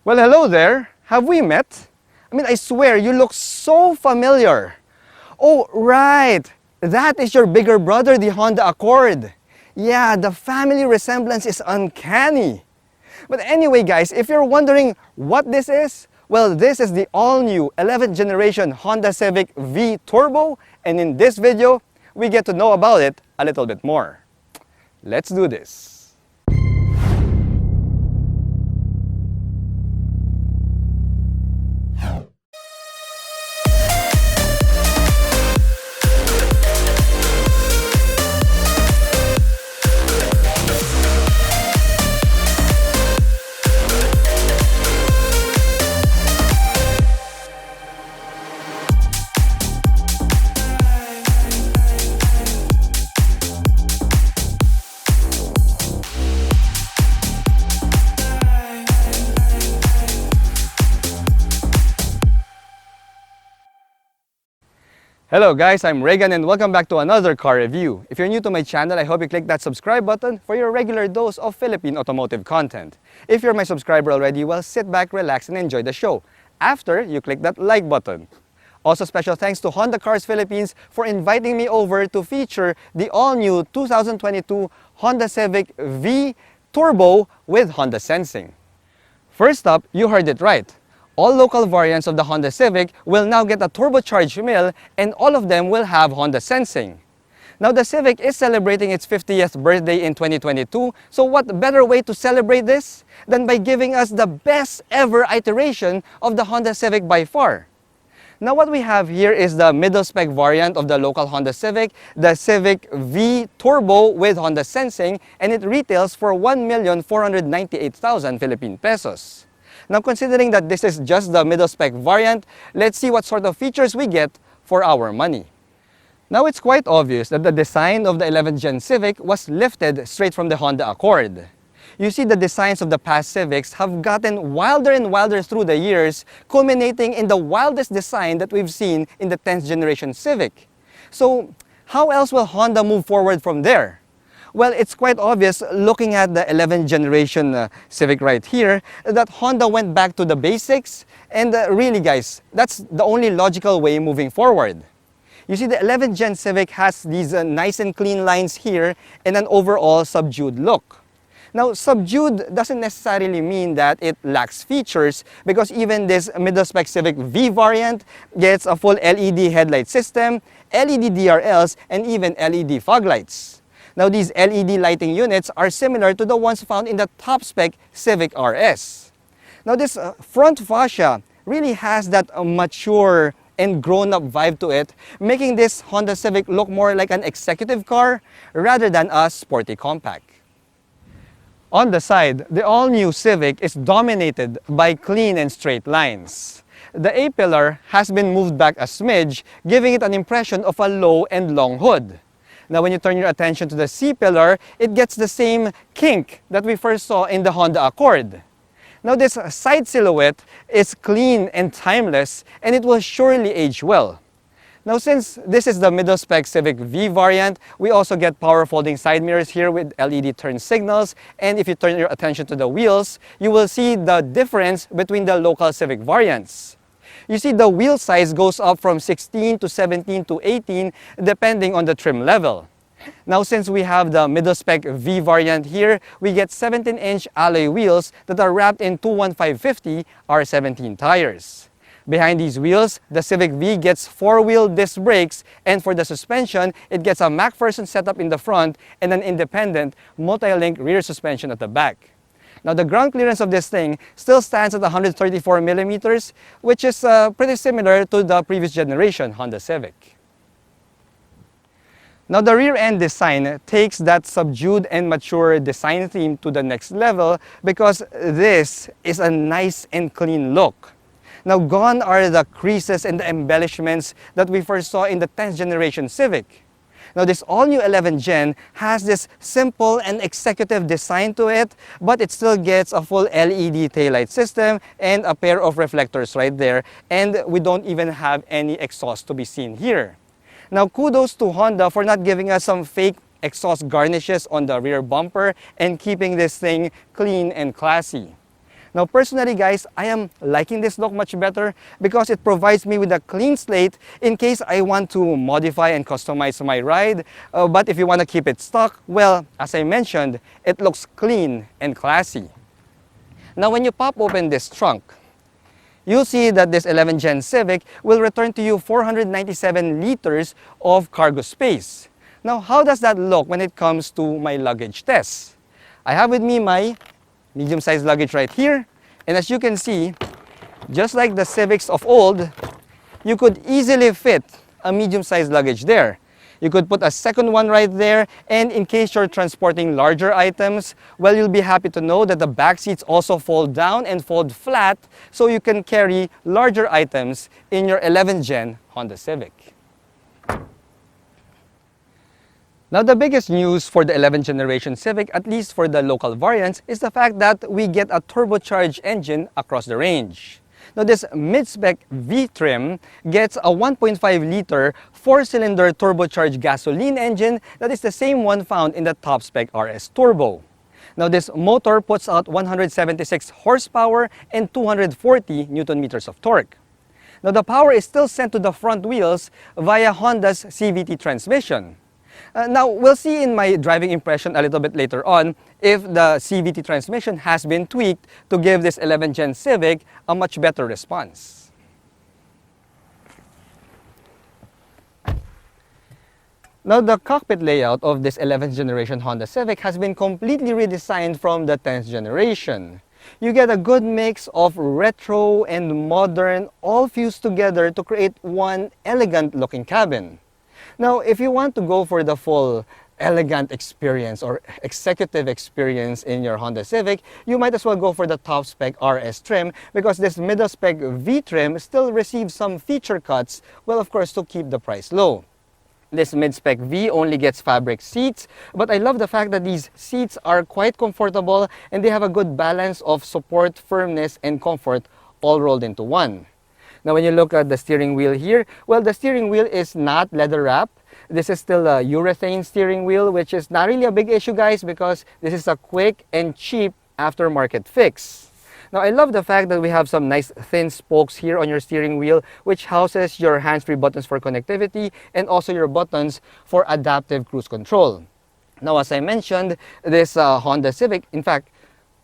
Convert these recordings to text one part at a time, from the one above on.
Well, hello there. Have we met? I swear, you look so familiar. Oh, right. That is your bigger brother, the Honda Accord. Yeah, the family resemblance is uncanny. But anyway, guys, if you're wondering what this is, well, this is the all-new 11th generation Honda Civic V Turbo, and in this video, we get to know about it a little bit more. Let's do this. Hello guys, I'm Reagan and welcome back to another car review. If you're new to my channel, I hope you click that subscribe button for your regular dose of Philippine automotive content. If you're my subscriber already, well, sit back, relax, and enjoy the show. After, you click that like button. Also, special thanks to Honda Cars Philippines for inviting me over to feature the all-new 2022 Honda Civic V Turbo with Honda Sensing. First up, you heard it right. All local variants of the Honda Civic will now get a turbocharged mill, and all of them will have Honda Sensing. Now the Civic is celebrating its 50th birthday in 2022, so what better way to celebrate this than by giving us the best ever iteration of the Honda Civic by far. Now what we have here is the middle spec variant of the local Honda Civic, the Civic V Turbo with Honda Sensing, and it retails for 1,498,000 Philippine pesos. Now considering that this is just the middle spec variant, let's see what sort of features we get for our money. Now it's quite obvious that the design of the 11th Gen Civic was lifted straight from the Honda Accord. You see, the designs of the past Civics have gotten wilder and wilder through the years, culminating in the wildest design that we've seen in the 10th generation Civic. So how else will Honda move forward from there? Well, it's quite obvious looking at the 11th generation Civic right here that Honda went back to the basics, and really guys, that's the only logical way moving forward. You see, the 11th Gen Civic has these nice and clean lines here and an overall subdued look. Now, subdued doesn't necessarily mean that it lacks features, because even this middle spec Civic V variant gets a full LED headlight system, LED DRLs, and even LED fog lights. Now these LED lighting units are similar to the ones found in the top-spec Civic RS. Now this front fascia really has that mature and grown-up vibe to it, making this Honda Civic look more like an executive car rather than a sporty compact. On the side, the all-new Civic is dominated by clean and straight lines. The A-pillar has been moved back a smidge, giving it an impression of a low and long hood. Now when you turn your attention to the C-pillar, it gets the same kink that we first saw in the Honda Accord. Now this side silhouette is clean and timeless, and it will surely age well. Now since this is the middle spec Civic V variant, we also get power folding side mirrors here with LED turn signals, and if you turn your attention to the wheels, you will see the difference between the local Civic variants. You see, the wheel size goes up from 16 to 17 to 18 depending on the trim level. Now since we have the middle spec V variant here, we get 17-inch alloy wheels that are wrapped in 21550 R17 tires. Behind these wheels, the Civic V gets 4-wheel disc brakes, and for the suspension, it gets a MacPherson setup in the front and an independent multi-link rear suspension at the back. Now the ground clearance of this thing still stands at 134 millimeters, which is pretty similar to the previous generation Honda Civic. Now the rear end design takes that subdued and mature design theme to the next level, because this is a nice and clean look. Now gone are the creases and the embellishments that we first saw in the 10th generation Civic. Now this all-new 11th Gen has this simple and executive design to it, but it still gets a full LED taillight system and a pair of reflectors right there, and we don't even have any exhaust to be seen here. Now kudos to Honda for not giving us some fake exhaust garnishes on the rear bumper and keeping this thing clean and classy. Now personally guys, I am liking this look much better because it provides me with a clean slate in case I want to modify and customize my ride. But if you want to keep it stock, well, as I mentioned, it looks clean and classy. Now when you pop open this trunk, you'll see that this 11th Gen Civic will return to you 497 liters of cargo space. Now, how does that look when it comes to my luggage test? I have with me my medium-sized luggage right here. And as you can see, just like the Civics of old, you could easily fit a medium-sized luggage there. You could put a second one right there, and in case you're transporting larger items, well, you'll be happy to know that the back seats also fold down and fold flat, so you can carry larger items in your 11th Gen Honda Civic. Now, the biggest news for the 11th generation Civic, at least for the local variants, is the fact that we get a turbocharged engine across the range. Now, this mid-spec V trim gets a 1.5-liter 4-cylinder turbocharged gasoline engine that is the same one found in the top-spec RS Turbo. Now, this motor puts out 176 horsepower and 240 Newton-meters of torque. Now, the power is still sent to the front wheels via Honda's CVT transmission. Now, we'll see in my driving impression a little bit later on if the CVT transmission has been tweaked to give this 11th Gen Civic a much better response. Now, the cockpit layout of this 11th generation Honda Civic has been completely redesigned from the 10th generation. You get a good mix of retro and modern all fused together to create one elegant looking cabin. Now, if you want to go for the full elegant experience or executive experience in your Honda Civic, you might as well go for the top-spec RS trim because this middle-spec V trim still receives some feature cuts, well, of course, to keep the price low. This mid-spec V only gets fabric seats, but I love the fact that these seats are quite comfortable and they have a good balance of support, firmness, and comfort all rolled into one. Now, when you look at the steering wheel here, well, the steering wheel is not leather wrapped. This is still a urethane steering wheel, which is not really a big issue, guys, because this is a quick and cheap aftermarket fix. Now, I love the fact that we have some nice thin spokes here on your steering wheel, which houses your hands-free buttons for connectivity and also your buttons for adaptive cruise control. Now, as I mentioned, this Honda Civic, in fact,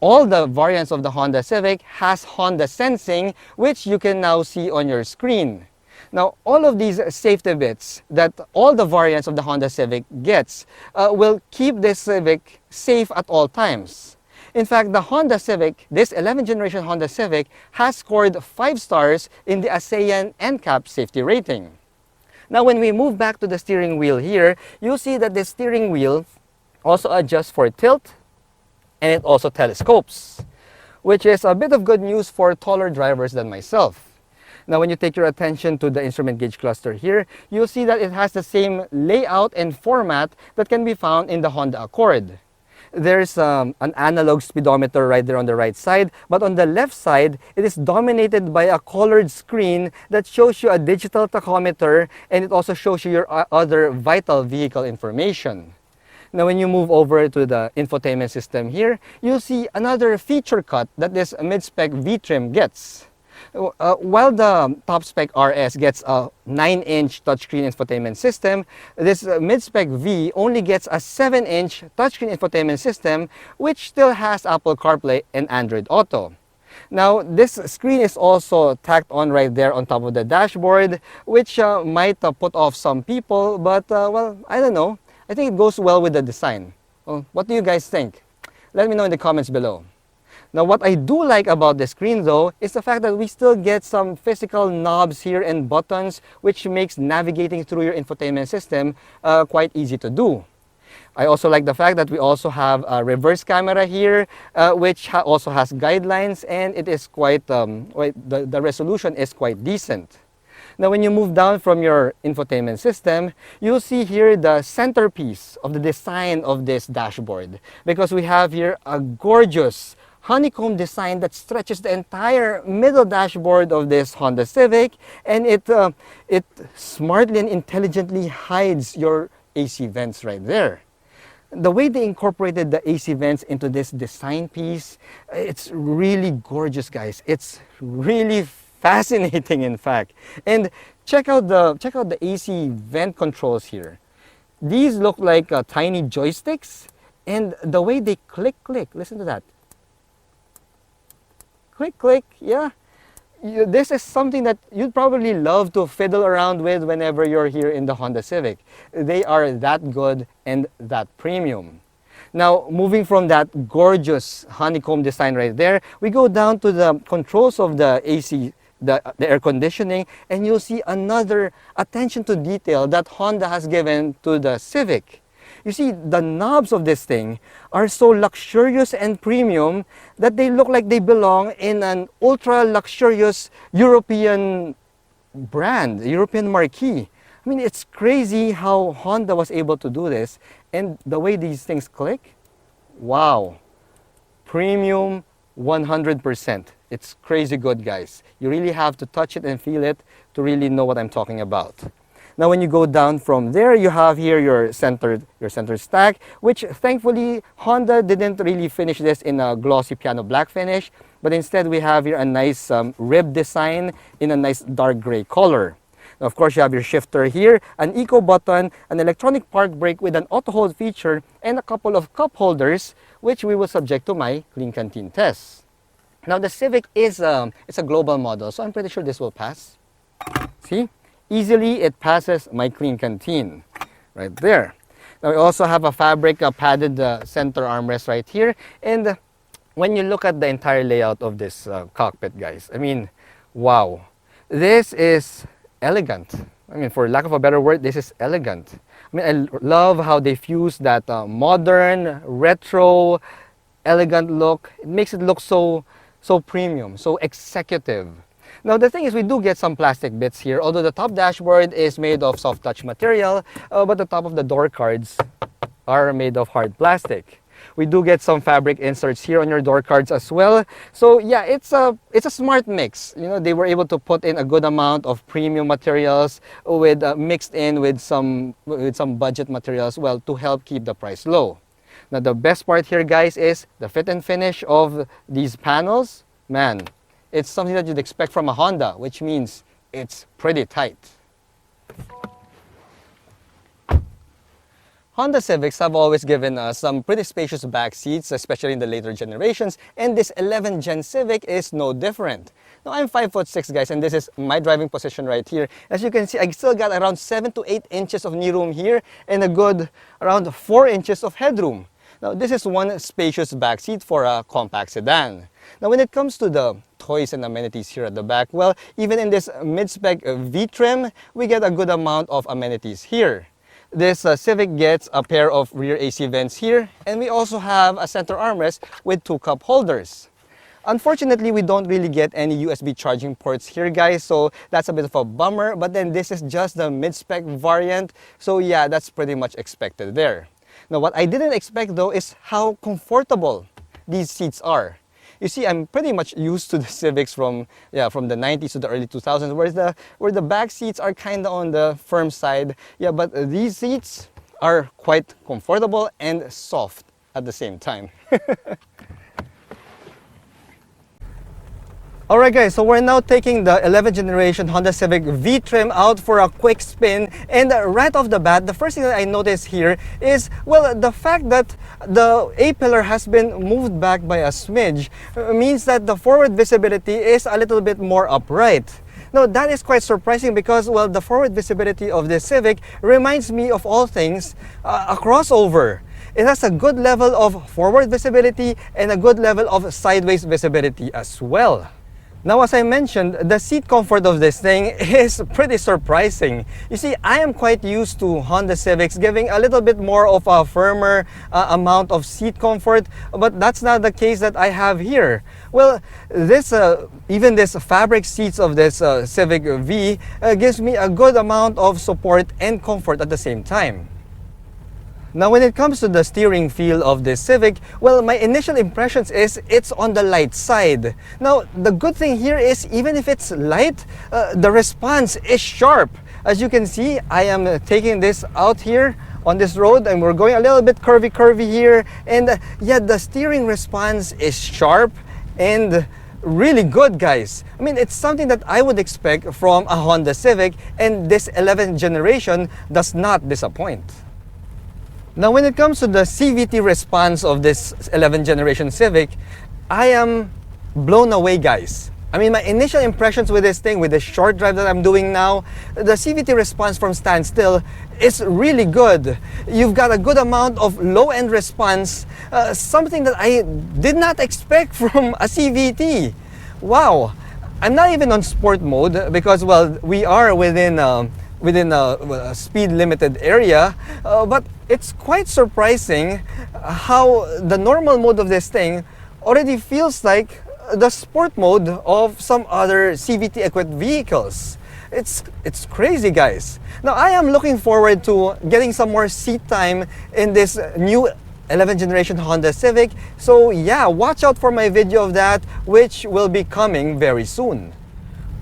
all the variants of the Honda Civic has Honda Sensing, which you can now see on your screen. Now, all of these safety bits that all the variants of the Honda Civic gets will keep this Civic safe at all times. In fact, the Honda Civic, this 11th generation Honda Civic, has scored 5 stars in the ASEAN NCAP safety rating. Now, when we move back to the steering wheel here, you'll see that the steering wheel also adjusts for tilt, and it also telescopes, which is a bit of good news for taller drivers than myself. Now, when you take your attention to the instrument gauge cluster here, you'll see that it has the same layout and format that can be found in the Honda Accord. There's an analog speedometer right there on the right side, but on the left side, it is dominated by a colored screen that shows you a digital tachometer, and it also shows you your other vital vehicle information. Now, when you move over to the infotainment system here, you'll see another feature cut that this mid-spec V trim gets. While the top-spec RS gets a 9-inch touchscreen infotainment system, this mid-spec V only gets a 7-inch touchscreen infotainment system, which still has Apple CarPlay and Android Auto. Now, this screen is also tacked on right there on top of the dashboard, which might put off some people, but well, I don't know. I think it goes well with the design. Well, what do you guys think? Let me know in the comments below. Now, what I do like about the screen though is the fact that we still get some physical knobs here and buttons, which makes navigating through your infotainment system quite easy to do. I also like the fact that we also have a reverse camera here, which also has guidelines, and it is quite, the resolution is quite decent. Now, when you move down from your infotainment system, you'll see here the centerpiece of the design of this dashboard, because we have here a gorgeous honeycomb design that stretches the entire middle dashboard of this Honda Civic, and it smartly and intelligently hides your AC vents right there. The way they incorporated the AC vents into this design piece, it's really gorgeous, guys. It's really fascinating, in fact. And check out the AC vent controls here. These look like tiny joysticks, and the way they click, listen to that. Click, yeah. This is something that you'd probably love to fiddle around with whenever you're here in the Honda Civic. They are that good and that premium. Now, moving from that gorgeous honeycomb design right there, we go down to the controls of the AC, the air conditioning, and you'll see another attention to detail that Honda has given to the Civic. You see, the knobs of this thing are so luxurious and premium that they look like they belong in an ultra-luxurious European brand, European marquee. I mean, it's crazy how Honda was able to do this, and the way these things click, wow, premium 100%. It's crazy good, guys. You really have to touch it and feel it to really know what I'm talking about. Now, when you go down from there, you have here your center stack, which thankfully Honda didn't really finish this in a glossy piano black finish, but instead we have here a nice rib design in a nice dark gray color. Now, of course, you have your shifter here, an eco button, an electronic park brake with an auto hold feature, and a couple of cup holders, which we will subject to my clean canteen test. Now, the Civic is it's a global model, so I'm pretty sure this will pass. See? Easily, it passes my clean canteen right there. Now, we also have a fabric padded center armrest right here. And when you look at the entire layout of this cockpit, guys, I mean, wow. This is elegant. I mean, for lack of a better word, this is elegant. I mean, I love how they fuse that modern, retro, elegant look. It makes it look so premium, so executive. Now, the thing is, we do get some plastic bits here, although the top dashboard is made of soft touch material, but the top of the door cards are made of hard plastic. We do get some fabric inserts here on your door cards as well. So yeah, it's a smart mix. You know, they were able to put in a good amount of premium materials with mixed in with some budget materials, well, to help keep the price low. Now, the best part here, guys, is the fit and finish of these panels. Man, it's something that you'd expect from a Honda, which means it's pretty tight. Honda Civics have always given us some pretty spacious back seats, especially in the later generations, and this 11th Gen Civic is no different. Now, I'm 5'6", guys, and this is my driving position right here. As you can see, I still got around 7 to 8 inches of knee room here and a good around 4 inches of headroom. Now, this is one spacious back seat for a compact sedan. Now, when it comes to the toys and amenities here at the back, well, even in this mid-spec V trim, we get a good amount of amenities here. This Civic gets a pair of rear AC vents here, and we also have a center armrest with 2 cup holders. Unfortunately, we don't really get any USB charging ports here, guys, so that's a bit of a bummer, but then this is just the mid-spec variant, so yeah, that's pretty much expected there. Now, what I didn't expect, though, is how comfortable these seats are. You see, I'm pretty much used to the Civics from the 90s to the early 2000s, where the back seats are kind of on the firm side. Yeah, but these seats are quite comfortable and soft at the same time. Alright, guys, so we're now taking the 11th generation Honda Civic V trim out for a quick spin, and right off the bat, the first thing that I notice here is, well, the fact that the A-pillar has been moved back by a smidge means that the forward visibility is a little bit more upright. Now, that is quite surprising because, well, the forward visibility of this Civic reminds me of all things a crossover. It has a good level of forward visibility and a good level of sideways visibility as well. Now, as I mentioned, the seat comfort of this thing is pretty surprising. You see, I am quite used to Honda Civics giving a little bit more of a firmer amount of seat comfort, but that's not the case that I have here. Well, even this fabric seats of this Civic V gives me a good amount of support and comfort at the same time. Now, when it comes to the steering feel of this Civic, well, my initial impressions is it's on the light side. Now, the good thing here is even if it's light, the response is sharp. As you can see, I am taking this out here on this road, and we're going a little bit curvy here, and yeah, the steering response is sharp and really good, guys. I mean, it's something that I would expect from a Honda Civic, and this 11th generation does not disappoint. Now, when it comes to the CVT response of this 11th generation Civic, I am blown away, guys. I mean, my initial impressions with this thing, with the short drive that I'm doing now, the CVT response from standstill is really good. You've got a good amount of low-end response, something that I did not expect from a CVT. Wow! I'm not even on sport mode because, well, we are within a speed-limited area, but it's quite surprising how the normal mode of this thing already feels like the sport mode of some other CVT-equipped vehicles. It's crazy, guys. Now, I am looking forward to getting some more seat time in this new 11th generation Honda Civic. So yeah, watch out for my video of that, which will be coming very soon.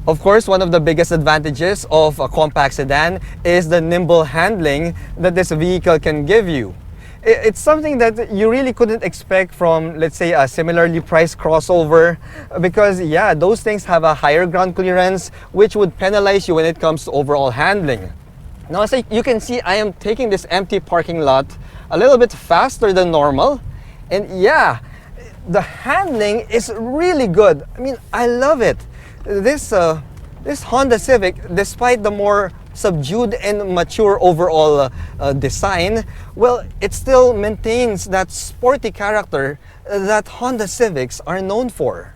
Of course, one of the biggest advantages of a compact sedan is the nimble handling that this vehicle can give you. It's something that you really couldn't expect from, let's say, a similarly priced crossover, because yeah, those things have a higher ground clearance, which would penalize you when it comes to overall handling. Now, as you can see, I am taking this empty parking lot a little bit faster than normal, and yeah, the handling is really good. I mean, I love it. This Honda Civic, despite the more subdued and mature overall design, well, it still maintains that sporty character that Honda Civics are known for.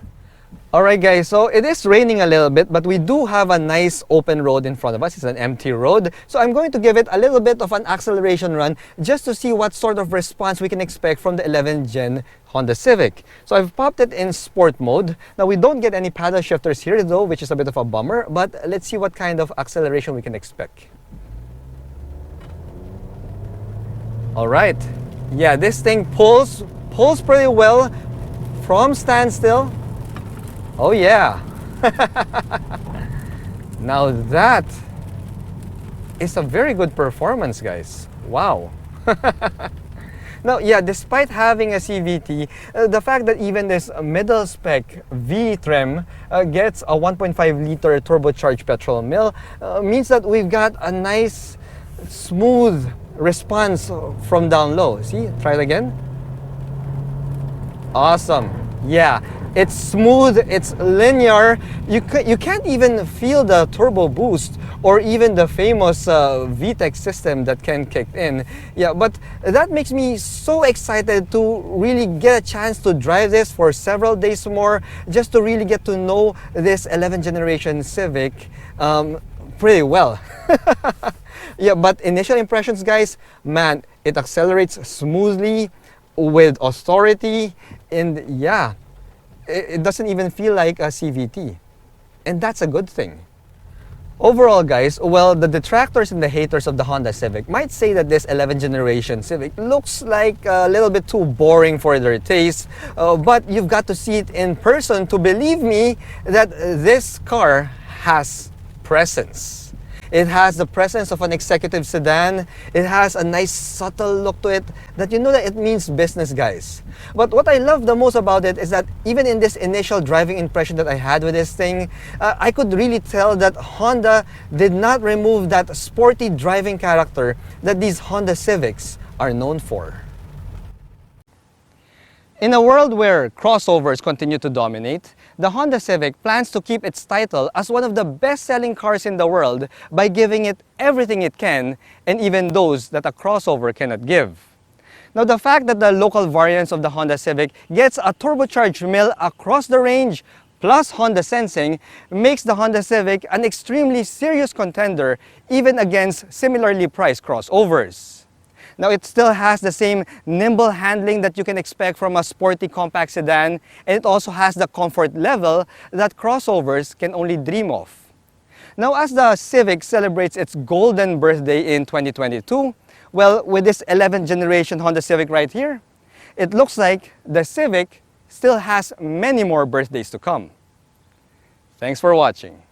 Alright guys, so it is raining a little bit, but we do have a nice open road in front of us. It's an empty road. So I'm going to give it a little bit of an acceleration run just to see what sort of response we can expect from the 11th gen Honda Civic. So I've popped it in sport mode. Now we don't get any paddle shifters here though, which is a bit of a bummer, but let's see what kind of acceleration we can expect. Alright, yeah, this thing pulls pretty well from standstill. Oh yeah! Now that is a very good performance, guys. Wow! Now, yeah, despite having a CVT, the fact that even this middle spec V trim gets a 1.5 liter turbocharged petrol mill means that we've got a nice, smooth response from down low. See? Try it again. Awesome. Yeah. It's smooth, it's linear. You can't even feel the turbo boost or even the famous VTEC system that can kick in. Yeah, but that makes me so excited to really get a chance to drive this for several days more, just to really get to know this 11th generation Civic pretty well. Yeah, but initial impressions, guys, man, it accelerates smoothly with authority, and yeah, it doesn't even feel like a CVT. And that's a good thing. Overall, guys, well, the detractors and the haters of the Honda Civic might say that this 11th generation Civic looks like a little bit too boring for their taste, but you've got to see it in person to believe me that this car has presence. It has the presence of an executive sedan. It has a nice subtle look to it that you know that it means business, guys. But what I love the most about it is that even in this initial driving impression that I had with this thing, I could really tell that Honda did not remove that sporty driving character that these Honda Civics are known for. In a world where crossovers continue to dominate, the Honda Civic plans to keep its title as one of the best-selling cars in the world by giving it everything it can, and even those that a crossover cannot give. Now, the fact that the local variants of the Honda Civic gets a turbocharged mill across the range plus Honda sensing makes the Honda Civic an extremely serious contender even against similarly priced crossovers. Now, it still has the same nimble handling that you can expect from a sporty compact sedan, and it also has the comfort level that crossovers can only dream of. Now, as the Civic celebrates its golden birthday in 2022, well, with this 11th generation Honda Civic right here, it looks like the Civic still has many more birthdays to come. Thanks for watching.